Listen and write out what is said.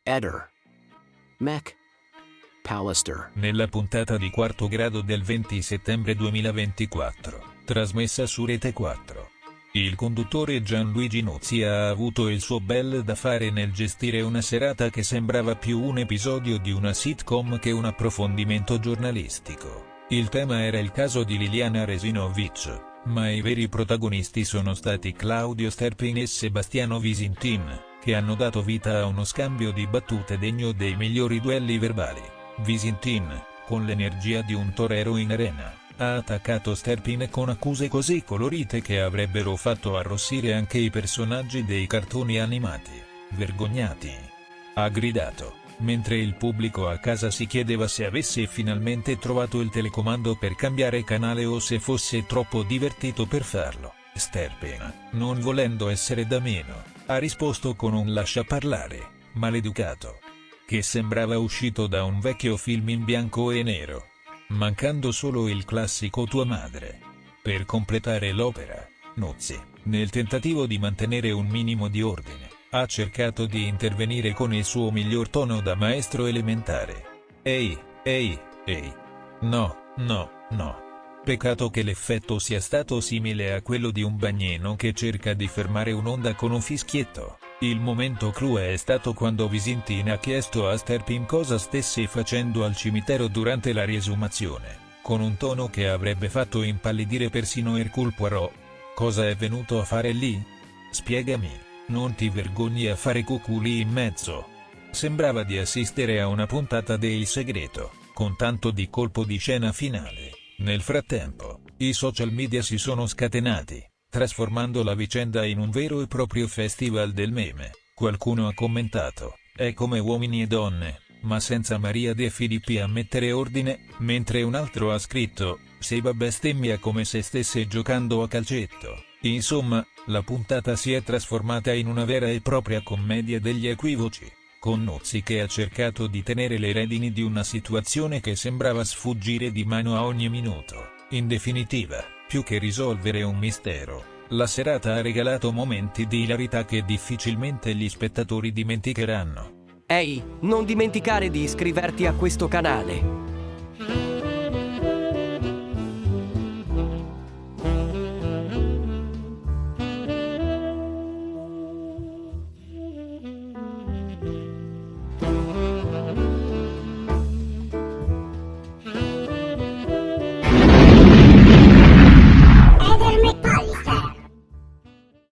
Eder. Mech. Pallister. Nella puntata di Quarto Grado del 20 settembre 2024, trasmessa su Rete 4. Il conduttore Gianluigi Nozzi ha avuto il suo bel da fare nel gestire una serata che sembrava più un episodio di una sitcom che un approfondimento giornalistico. Il tema era il caso di Liliana Resinovic, ma i veri protagonisti sono stati Claudio Sterpin e Sebastiano Visintin, che hanno dato vita a uno scambio di battute degno dei migliori duelli verbali. Visintin, con l'energia di un torero in arena, ha attaccato Sterpin con accuse così colorite che avrebbero fatto arrossire anche i personaggi dei cartoni animati. Vergognati! Ha gridato, mentre il pubblico a casa si chiedeva se avesse finalmente trovato il telecomando per cambiare canale o se fosse troppo divertito per farlo. Sterpin, non volendo essere da meno, ha risposto con un lasciaparlare maleducato, che sembrava uscito da un vecchio film in bianco e nero, mancando solo il classico tua madre. Per completare l'opera, Nozzi, nel tentativo di mantenere un minimo di ordine, ha cercato di intervenire con il suo miglior tono da maestro elementare. Ehi, ehi, ehi. No, no, no. Peccato che l'effetto sia stato simile a quello di un bagnino che cerca di fermare un'onda con un fischietto. Il momento clou è stato quando Visintin ha chiesto a Sterpin cosa stesse facendo al cimitero durante la riesumazione, con un tono che avrebbe fatto impallidire persino Hercule Poirot. Cosa è venuto a fare lì? Spiegami, non ti vergogni a fare cucù lì in mezzo? Sembrava di assistere a una puntata de Il Segreto, con tanto di colpo di scena finale. Nel frattempo, i social media si sono scatenati, trasformando la vicenda in un vero e proprio festival del meme. Qualcuno ha commentato, è come Uomini e Donne, ma senza Maria De Filippi a mettere ordine, mentre un altro ha scritto, Seba bestemmia come se stesse giocando a calcetto. Insomma, la puntata si è trasformata in una vera e propria commedia degli equivoci, con Nozzi che ha cercato di tenere le redini di una situazione che sembrava sfuggire di mano a ogni minuto. In definitiva, più che risolvere un mistero, la serata ha regalato momenti di ilarità che difficilmente gli spettatori dimenticheranno. Ehi, non dimenticare di iscriverti a questo canale.